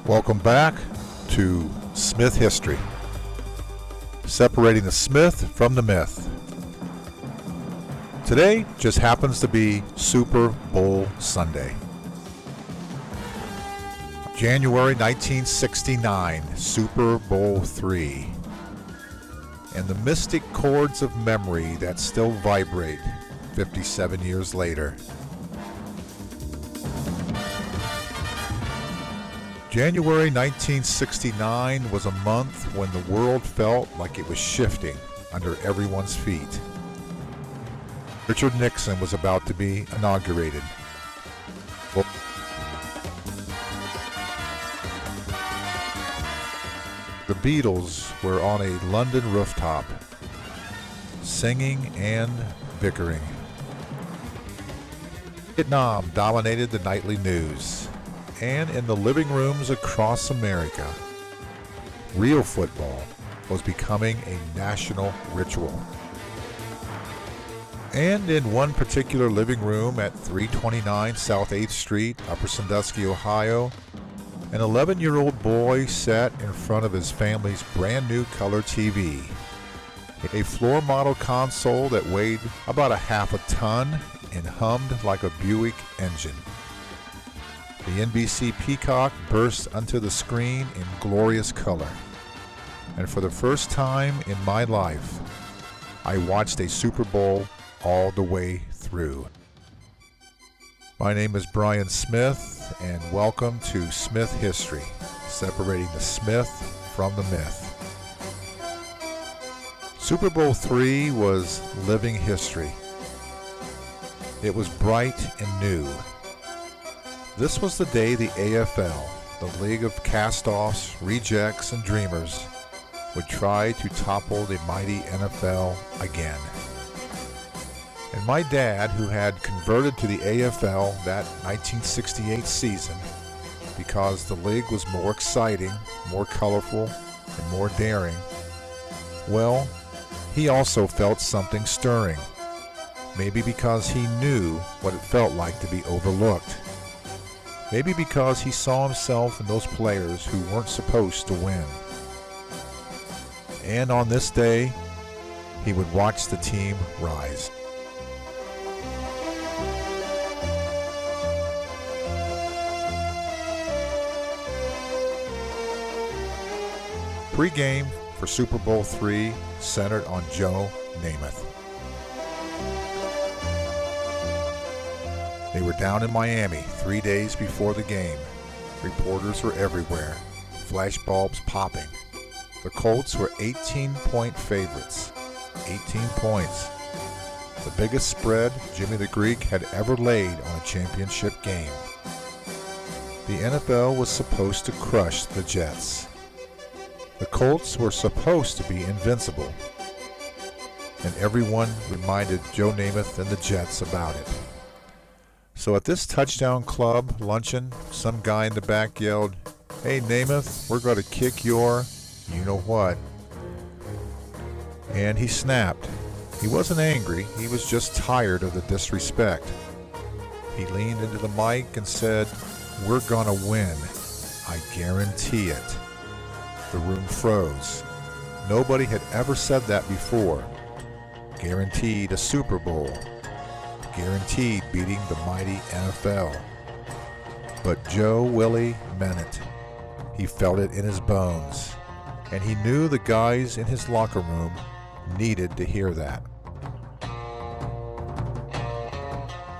Welcome back to Smith History, separating the Smith from the myth. Today just happens to be Super Bowl Sunday. January 1969, Super Bowl III. And the mystic chords of memory that still vibrate 57 years later. January 1969 was a month when the world felt like it was shifting under everyone's feet. Richard Nixon was about to be inaugurated. The Beatles were on a London rooftop, singing and bickering. Vietnam dominated the nightly news, and in the living rooms across America, real football was becoming a national ritual. And in one particular living room at 329 South 8th Street, Upper Sandusky, Ohio, an 11-year-old boy sat in front of his family's brand new color TV, a floor model console that weighed about a half a ton and hummed like a Buick engine. The NBC Peacock burst onto the screen in glorious color, and for the first time in my life, I watched a Super Bowl all the way through. My name is Brian Smith, and welcome to Smith History, separating the Smith from the myth. Super Bowl III was living history. It was bright and new. This was the day the AFL, the League of Cast-Offs, Rejects, and Dreamers, would try to topple the mighty NFL again. And my dad, who had converted to the AFL that 1968 season because the league was more exciting, more colorful, and more daring, well, he also felt something stirring. Maybe because he knew what it felt like to be overlooked. Maybe because he saw himself in those players who weren't supposed to win. And on this day, he would watch the team rise. Pre-game for Super Bowl III centered on Joe Namath. They were down in Miami 3 days before the game. Reporters were everywhere, flash bulbs popping. The Colts were 18-point favorites. 18 points. The biggest spread Jimmy the Greek had ever laid on a championship game. The NFL was supposed to crush the Jets. The Colts were supposed to be invincible. And everyone reminded Joe Namath and the Jets about it. So at this touchdown club luncheon, some guy in the back yelled, "Hey Namath, we're going to kick your you-know-what." And he snapped. He wasn't angry, he was just tired of the disrespect. He leaned into the mic and said, "We're going to win. I guarantee it." The room froze. Nobody had ever said that before. Guaranteed a Super Bowl. Guaranteed beating the mighty NFL. But Joe Willie meant it. He felt it in his bones. And he knew the guys in his locker room needed to hear that.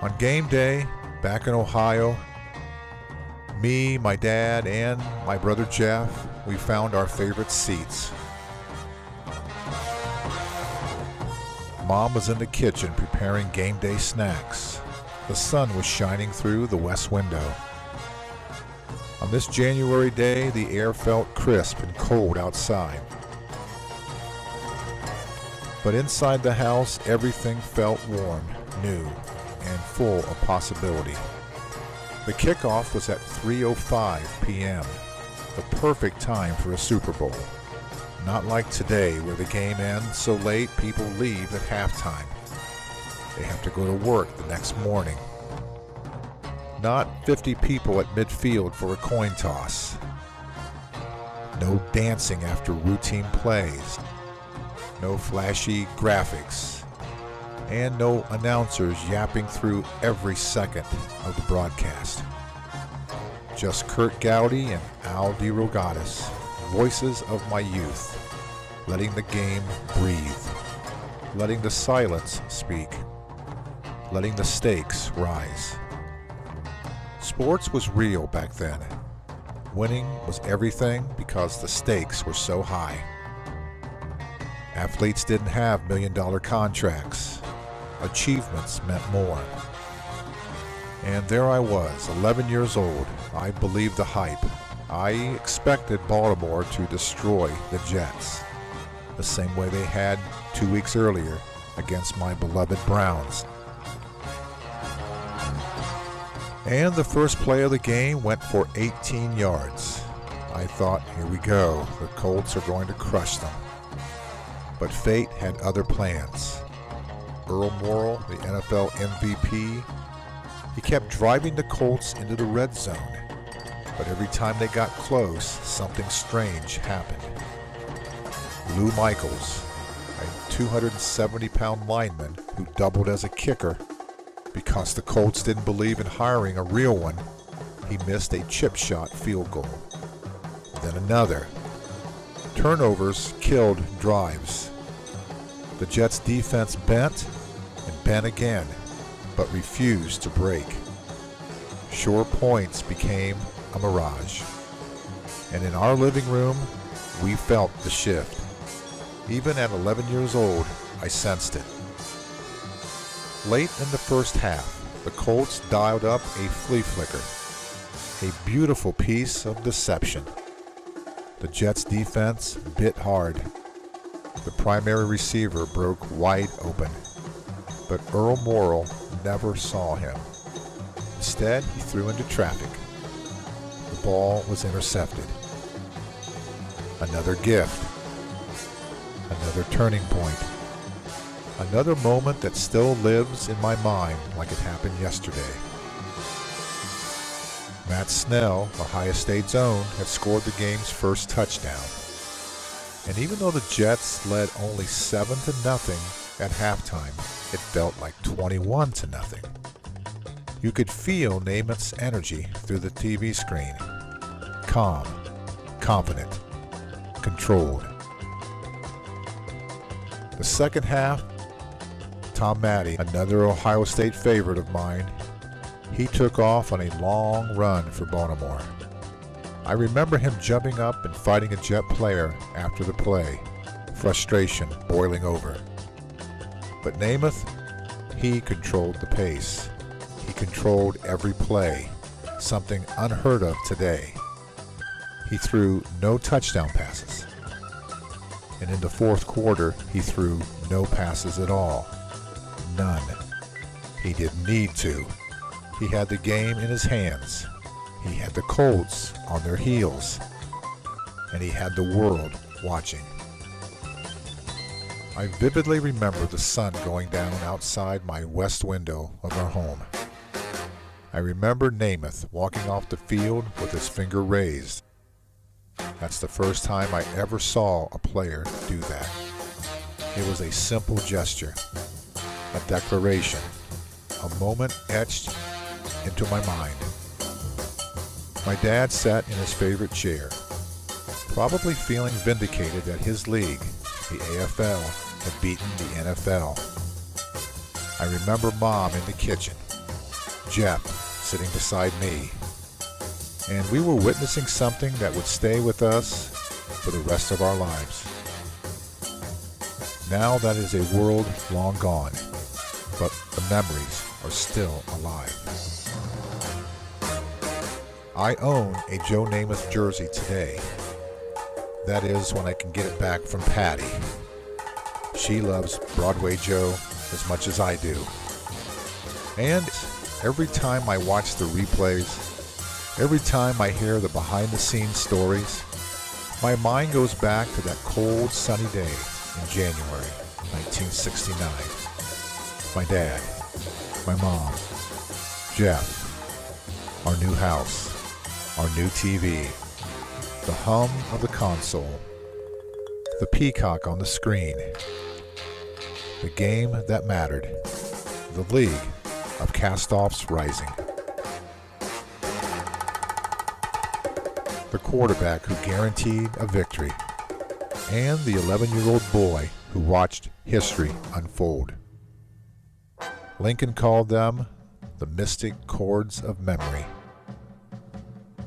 On game day, back in Ohio, me, my dad, and my brother Jeff, we found our favorite seats. Mom was in the kitchen preparing game day snacks. The sun was shining through the west window. On this January day, the air felt crisp and cold outside. But inside the house, everything felt warm, new, and full of possibility. The kickoff was at 3:05 p.m., the perfect time for a Super Bowl. Not like today, where the game ends so late people leave at halftime. They have to go to work the next morning. Not 50 people at midfield for a coin toss. No dancing after routine plays. No flashy graphics. And no announcers yapping through every second of the broadcast. Just Kurt Gowdy and Al DeRogatis, voices of my youth, letting the game breathe, letting the silence speak, letting the stakes rise. Sports was real back then. Winning was everything because the stakes were so high. Athletes didn't have million-dollar contracts. Achievements meant more. And there I was, 11 years old. I believed the hype. I expected Baltimore to destroy the Jets, the same way they had 2 weeks earlier against my beloved Browns. And the first play of the game went for 18 yards. I thought, here we go, the Colts are going to crush them. But fate had other plans. Earl Morrall, the NFL MVP, he kept driving the Colts into the red zone. But every time they got close, something strange happened. Lou Michaels, a 270-pound lineman who doubled as a kicker, because the Colts didn't believe in hiring a real one, he missed a chip shot field goal. Then another. Turnovers killed drives. The Jets' defense bent and bent again, but refused to break. Sure points became a mirage. And in our living room, we felt the shift. Even at 11 years old, I sensed it. Late in the first half, the Colts dialed up a flea flicker, a beautiful piece of deception. The Jets' defense bit hard. The primary receiver broke wide open, but Earl Morrall never saw him. Instead, he threw into traffic. The ball was intercepted. Another gift. Another turning point. Another moment that still lives in my mind like it happened yesterday. Matt Snell, Ohio State's own, had scored the game's first touchdown. And even though the Jets led only 7-0 at halftime, it felt like 21-0. You could feel Namath's energy through the TV screen. Calm, confident, controlled. The second half, Tom Matte, another Ohio State favorite of mine, he took off on a long run for Baltimore. I remember him jumping up and fighting a Jet player after the play, frustration boiling over. But Namath, he controlled the pace. He controlled every play, something unheard of today. He threw no touchdown passes. And in the fourth quarter, he threw no passes at all. None. He didn't need to. He had the game in his hands. He had the Colts on their heels. And he had the world watching. I vividly remember the sun going down outside my west window of our home. I remember Namath walking off the field with his finger raised. That's the first time I ever saw a player do that. It was a simple gesture, a declaration, a moment etched into my mind. My dad sat in his favorite chair, probably feeling vindicated that his league, the AFL, had beaten the NFL. I remember Mom in the kitchen, Jeff sitting beside me, and we were witnessing something that would stay with us for the rest of our lives. Now that is a world long gone, but the memories are still alive. I own a Joe Namath jersey today. That is when I can get it back from Patty. She loves Broadway Joe as much as I do. And every time I watch the replays, every time I hear the behind-the-scenes stories, my mind goes back to that cold, sunny day in January 1969. My dad, my mom, Jeff, our new house, our new TV, the hum of the console, the peacock on the screen, the game that mattered, the league of cast-offs rising. The quarterback who guaranteed a victory, and the 11-year-old boy who watched history unfold. Lincoln called them the mystic chords of memory.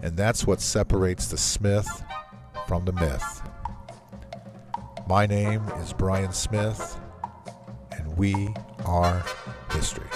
And that's what separates the Smith from the myth. My name is Brian Smith, and we are history.